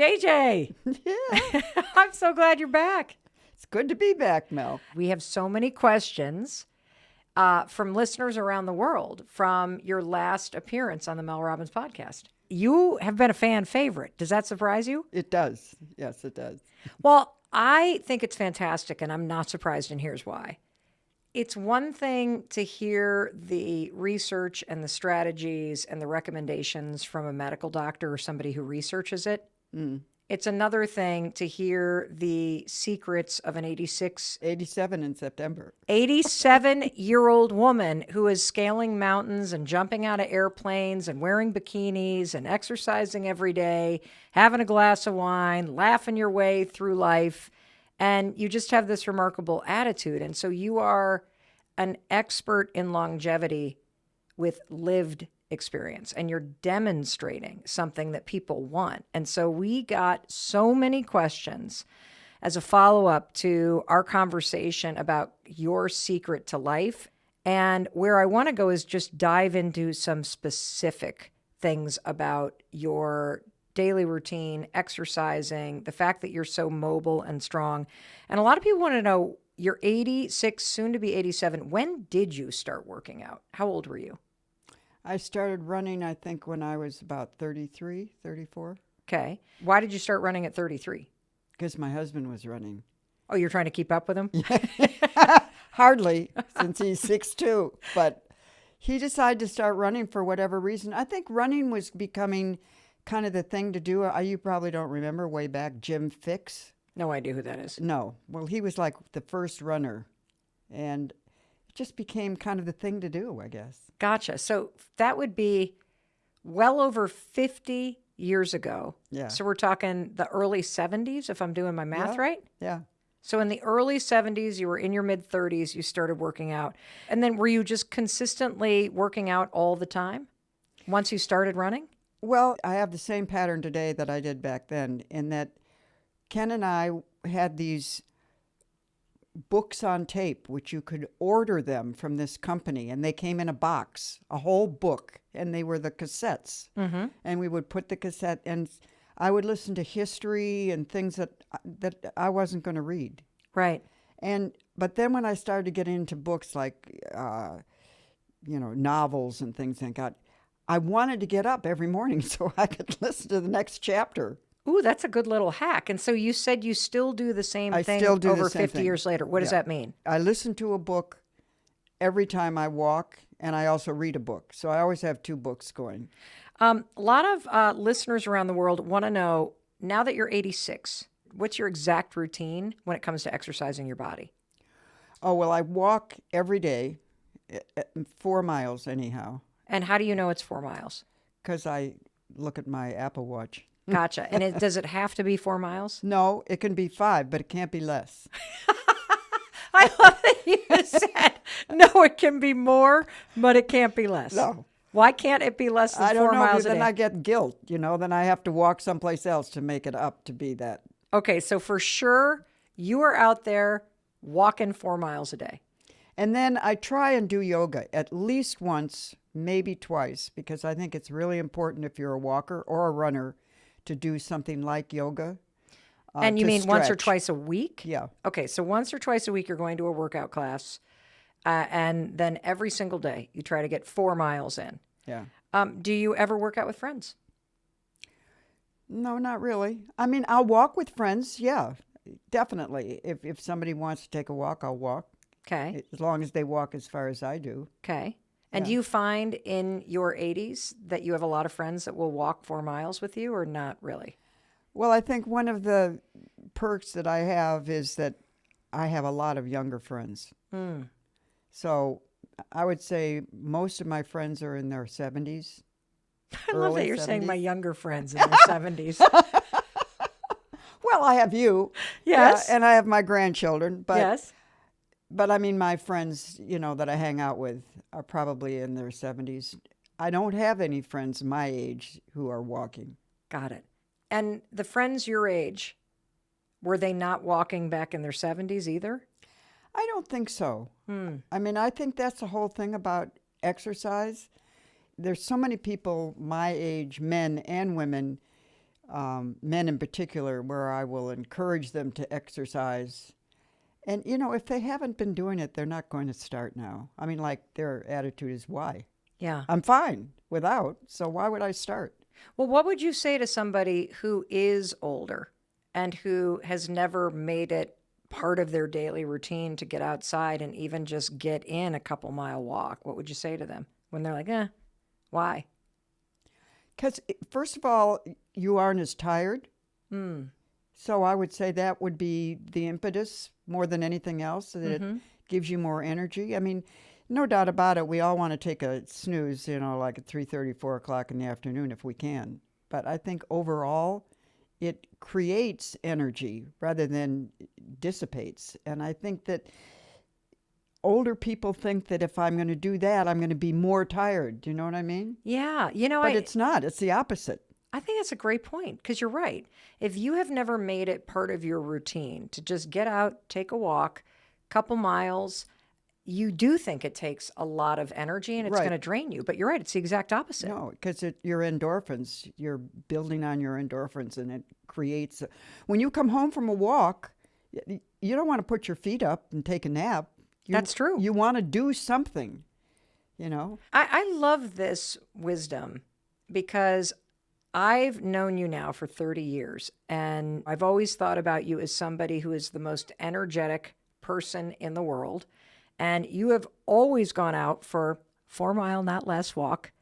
JJ. Yeah, I'm so glad you're back. it's good to be back, Mel. We have so many questions from listeners around the world from your last appearance on the Mel Robbins podcast. You have been a fan favorite. Does that surprise you? It does. Yes, it does. Well, I think it's fantastic, and I'm not surprised, and here's why. It's one thing to hear the research and the strategies and the recommendations from a medical doctor or somebody who researches it. It's another thing to hear the secrets of an 87 in September. 87-year-old woman who is scaling mountains and jumping out of airplanes and wearing bikinis and exercising every day, having a glass of wine, laughing your way through life. And you just have this remarkable attitude. And so you are an expert in longevity with lived experience, and you're demonstrating something that people want. And so we got so many questions as a follow-up to our conversation about your secret to life. And where I want to go is just dive into some specific things about your daily routine, exercising, the fact that you're so mobile and strong. And a lot of people want to know, you're 86, soon to be 87. When did you start working out? How old were you? I started running, I think, when I was about 33, 34. Okay. Why did you start running at 33? Because my husband was running. Oh, you're trying to keep up with him? Hardly, since he's 6'2". But he decided to start running for whatever reason. I think running was becoming kind of the thing to do. You probably don't remember way back, Jim Fix. No idea who that is. No. Well, he was like the first runner. And it just became kind of the thing to do, I guess. Gotcha. So that would be well over 50 years ago. Yeah. So we're talking the early 70s, if I'm doing my math right? Yeah. So in the early 70s, you were in your mid-30s, you started working out. And then were you just consistently working out all the time once you started running? Well, I have the same pattern today that I did back then, in that Ken and I had these books on tape, which you could order them from this company, and they came in a box, a whole book, and they were the cassettes. Mm-hmm. And we would put the cassette, and I would listen to history and things that I wasn't going to read. Right. But then when I started to get into books like, novels and things, I wanted to get up every morning so I could listen to the next chapter. Ooh, that's a good little hack. And so you said you still do the same I thing still do over the same 50 thing. years later. What does that mean? I listen to a book every time I walk, and I also read a book. So I always have two books going. A lot of listeners around the world want to know, now that you're 86, what's your exact routine when it comes to exercising your body? Oh, well, I walk every day, 4 miles anyhow. And how do you know it's 4 miles? Because I look at my Apple Watch. Gotcha. And does it have to be 4 miles? No, it can be 5, but it can't be less. I love that you said, no, it can be more, but it can't be less. No. Why can't it be less than I don't 4 know, miles because a day? then I get guilt, then I have to walk someplace else to make it up to be that. Okay, so for sure, you are out there walking 4 miles a day. And then I try and do yoga at least once, maybe twice, because I think it's really important if you're a walker or a runner to do something like yoga. And you mean once or stretch. twice a week? Yeah. Okay, so once or twice a week you're going to a workout class, and then every single day you try to get 4 miles in. Yeah. Do you ever work out with friends? No, not really. I mean, I'll walk with friends. Yeah, definitely. If somebody wants to take a walk, I'll walk. Okay. As long as they walk as far as I do. Okay. And do you find in your 80s that you have a lot of friends that will walk 4 miles with you, or not really? Well, I think one of the perks that I have is that I have a lot of younger friends. So I would say most of my friends are in their 70s. I love that you're saying 70s. my younger friends in their 70s. Well, I have you. Yes. Yeah, and I have my grandchildren. But, Yes. But I mean, my friends, that I hang out with are probably in their 70s. I don't have any friends my age who are walking. Got it. And the friends your age, were they not walking back in their 70s either? I don't think so. I mean, I think that's the whole thing about exercise. There's so many people my age, men and women, men in particular, where I will encourage them to exercise. And, if they haven't been doing it, they're not going to start now. I mean, like, their attitude is, why? Yeah. I'm fine without, so why would I start? Well, what would you say to somebody who is older and who has never made it part of their daily routine to get outside and even just get in a couple mile walk? What would you say to them when they're like, why? Because, first of all, you aren't as tired. So I would say that would be the impetus more than anything else, that it gives you more energy. I mean, no doubt about it, we all want to take a snooze, like at 3:30, 4 o'clock in the afternoon if we can. But I think overall, it creates energy rather than dissipates. And I think that older people think that if I'm going to do that, I'm going to be more tired. Do you know what I mean? Yeah. But it's not. It's the opposite. I think that's a great point, because you're right. If you have never made it part of your routine to just get out, take a walk, couple miles, you do think it takes a lot of energy and it's Right. going to drain you. But you're right. It's the exact opposite. No, because your endorphins, you're building on your endorphins, and it creates. When you come home from a walk, you don't want to put your feet up and take a nap. That's true. You want to do something, I love this wisdom because I've known you now for 30 years, and I've always thought about you as somebody who is the most energetic person in the world. And you have always gone out for 4 mile, not less walk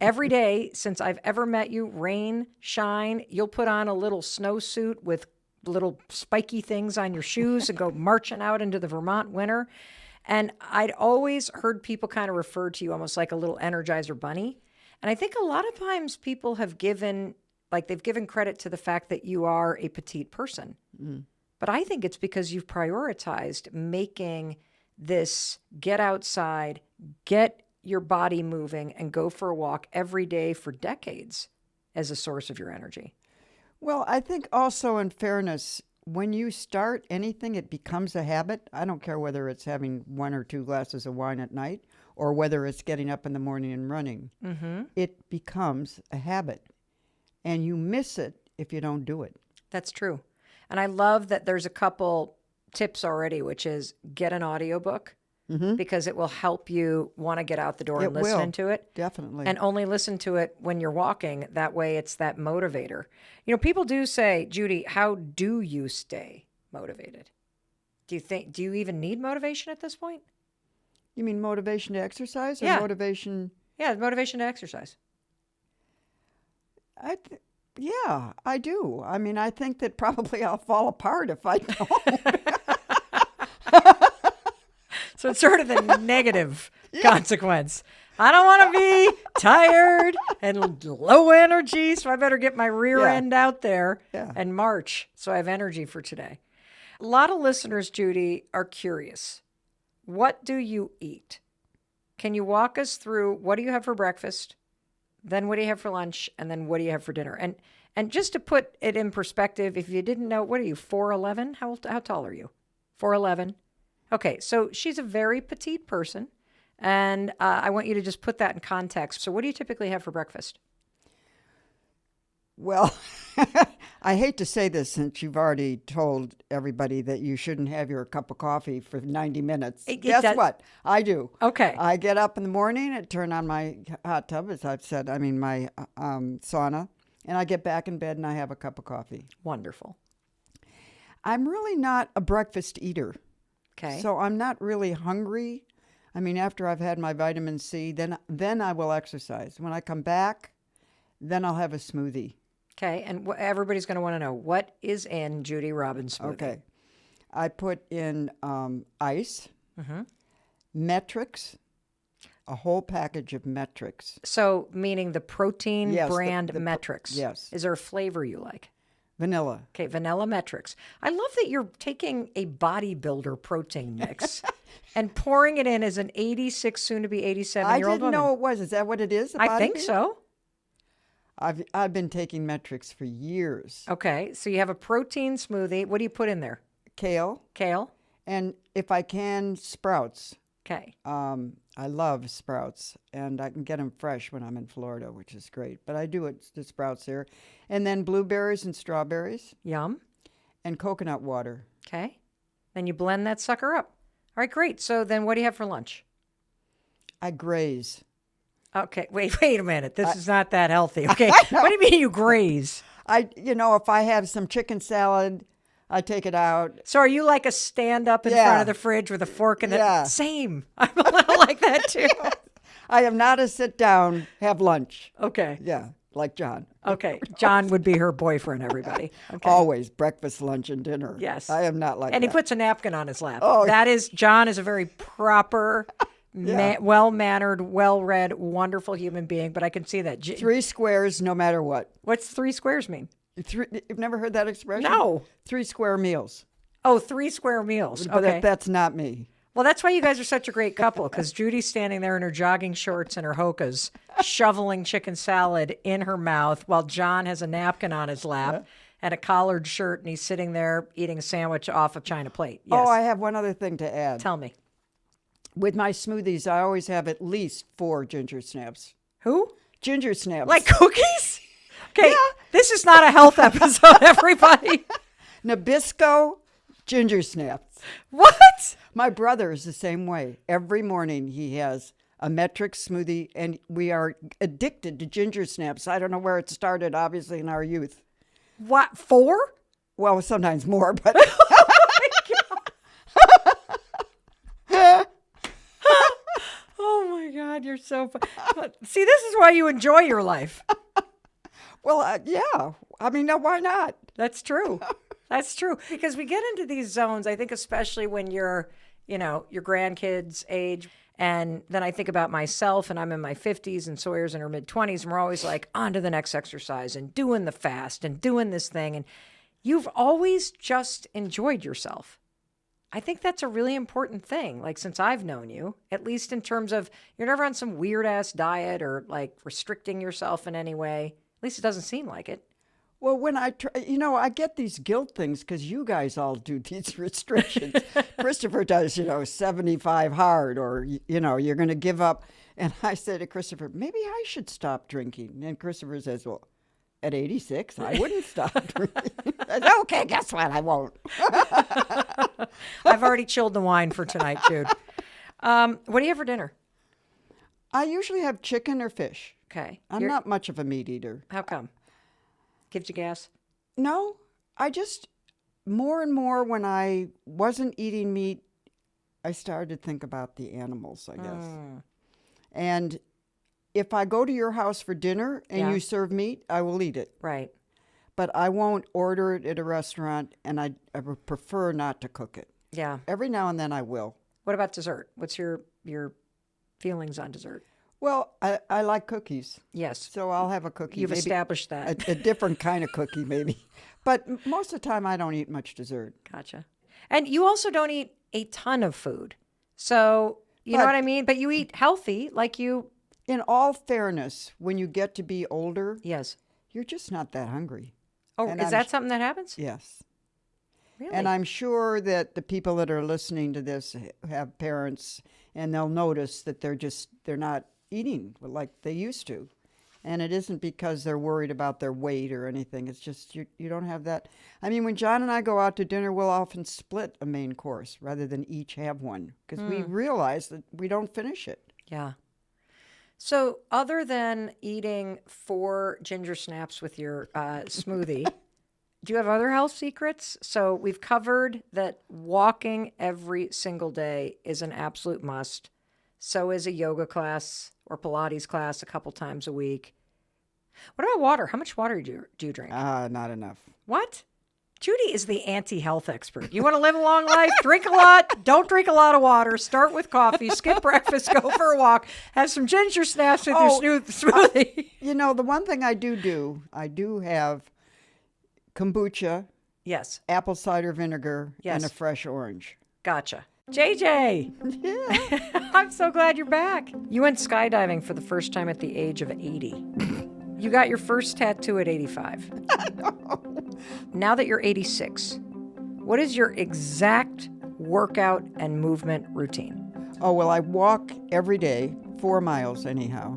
every day since I've ever met you, rain, shine. You'll put on a little snowsuit with little spiky things on your shoes and go marching out into the Vermont winter. And I'd always heard people kind of refer to you almost like a little Energizer bunny. And I think a lot of times people have they've given credit to the fact that you are a petite person. But I think it's because you've prioritized making this get outside, get your body moving, and go for a walk every day for decades as a source of your energy. Well, I think also, in fairness, when you start anything, it becomes a habit. I don't care whether it's having 1 or 2 glasses of wine at night or whether it's getting up in the morning and running. It becomes a habit, and you miss it if you don't do it. That's true. And I love that there's a couple tips already, which is get an audiobook because it will help you want to get out the door and listen to it. Definitely. And only listen to it when you're walking. That way it's that motivator. People do say, Judy, how do you stay motivated? Do you even need motivation at this point? You mean motivation to exercise or Yeah. motivation? Yeah, motivation to exercise. Yeah, I do. I mean, I think that probably I'll fall apart if I don't. So it's sort of the negative consequence. I don't want to be tired and low energy, so I better get my rear end out there and march so I have energy for today. A lot of listeners, Judy, are curious. What do you eat? Can you walk us through what do you have for breakfast? Then what do you have for lunch? And then what do you have for dinner? And just to put it in perspective, if you didn't know, what are you, 4'11"? How tall are you? 4'11"? Okay, so she's a very petite person, and I want you to just put that in context. So what do you typically have for breakfast? Well, I hate to say this since you've already told everybody that you shouldn't have your cup of coffee for 90 minutes. Guess what? I do. Okay. I get up in the morning and turn on my hot tub, as I've said, my sauna, and I get back in bed and I have a cup of coffee. Wonderful. I'm really not a breakfast eater. Okay. So I'm not really hungry. I mean, after I've had my vitamin C, then I will exercise. When I come back, then I'll have a smoothie. Okay, and everybody's going to want to know, what is in Judy Robbins' smoothie? Okay. I put in ice, Metrics, a whole package of Metrics. So meaning the protein Yes, brand Metrics. yes. Is there a flavor you like? Vanilla. Okay, vanilla Metrics. I love that you're taking a bodybuilder protein mix and pouring it in as an 86, soon to be 87-year-old woman. I didn't know it was. Is that what it is? I think so. I've been taking Metrics for years. Okay, so you have a protein smoothie. What do you put in there? Kale. Kale. And if I can, sprouts. Okay. I love sprouts, and I can get them fresh when I'm in Florida, which is great. But I do it the sprouts here, and then blueberries and strawberries Yum. and coconut water. Okay. Then you blend that sucker up. All right, great. So then what do you have for lunch? I graze. Okay. Wait a minute. This is not that healthy. Okay. What do you mean you graze? If I have some chicken salad, I take it out. So are you like a stand up in front of the fridge with a fork and Yeah. Same. I'm a little like that too. I am not a sit down, have lunch. Okay. Yeah, like John. Okay. John would be her boyfriend, everybody. Okay. Always breakfast, lunch, and dinner. Yes. I am not like And that. he puts a napkin on his lap. Oh. John is a very proper, well-mannered, well-read, wonderful human being, but I can see that. 3 squares, no matter what. What's 3 squares mean? You've never heard that expression? No. 3 square meals. Oh, 3 square meals. But Okay. that's not me. Well, that's why you guys are such a great couple, because Judy's standing there in her jogging shorts and her hokas, shoveling chicken salad in her mouth, while John has a napkin on his lap and a collared shirt, and he's sitting there eating a sandwich off a china plate. Yes. Oh, I have one other thing to add. Tell me. With my smoothies, I always have at least 4 ginger snaps. Who? Ginger snaps. Like cookies? Okay, this is not a health episode, everybody. Nabisco ginger snaps. What? My brother is the same way. Every morning he has a metric smoothie, and we are addicted to ginger snaps. I don't know where it started, obviously, in our youth. What, 4? Well, sometimes more, but Oh my God, you're so fun. See, this is why you enjoy your life. well, yeah. I mean, now why not? That's true. That's true. Because we get into these zones, I think, especially when you're, your grandkids' age. And then I think about myself, and I'm in my 50s, and Sawyer's in her mid-20s, and we're always like, on to the next exercise, and doing the fast, and doing this thing. And you've always just enjoyed yourself. I think that's a really important thing, like since I've known you, at least in terms of you're never on some weird-ass diet or like restricting yourself in any way. At least it doesn't seem like it. Well, when I try, I get these guilt things because you guys all do these restrictions. Christopher does, 75 hard, or, you're going to give up. And I say to Christopher, maybe I should stop drinking. And Christopher says, well, at 86, I wouldn't stop drinking. I said, okay, guess what? I won't. I've already chilled the wine for tonight, Jude. What do you have for dinner? I usually have chicken or fish. Okay. I'm not much of a meat eater. How come? Gives you gas? No, I just, more and more when I wasn't eating meat, I started to think about the animals, I guess. And if I go to your house for dinner and you serve meat, I will eat it. Right. But I won't order it at a restaurant, and I would prefer not to cook it. Yeah. Every now and then I will. What about dessert? What's your feelings on dessert? Well, I like cookies. Yes. So I'll have a cookie. You've maybe established that. a different kind of cookie, maybe. But most of the time, I don't eat much dessert. Gotcha. And you also don't eat a ton of food. So, you know what I mean? But you eat healthy, like you... In all fairness, when you get to be older, Yes. you're just not that hungry. Oh, And is that something that happens? Yes. Really? And I'm sure that the people that are listening to this have parents, and they'll notice that they're not eating like they used to. And it isn't because they're worried about their weight or anything. It's just you don't have that. I mean, when John and I go out to dinner, we'll often split a main course rather than each have one because we realize that we don't finish it. Yeah. So other than eating 4 ginger snaps with your smoothie, do you have other health secrets? So we've covered that walking every single day is an absolute must. So is a yoga class or Pilates class a couple times a week. What about water? How much water do you drink? Not enough. What? Judy is the anti-health expert. You want to live a long life? Drink a lot. Don't drink a lot of water. Start with coffee. Skip breakfast. Go for a walk. Have some ginger snaps with your smoothie. The one thing I do have kombucha, Yes. apple cider vinegar, Yes. and a fresh orange. Gotcha. JJ. Yeah. I'm so glad you're back. You went skydiving for the first time at the age of 80. You got your first tattoo at 85. Now that you're 86, what is your exact workout and movement routine? Oh, well, I walk every day, 4 miles anyhow.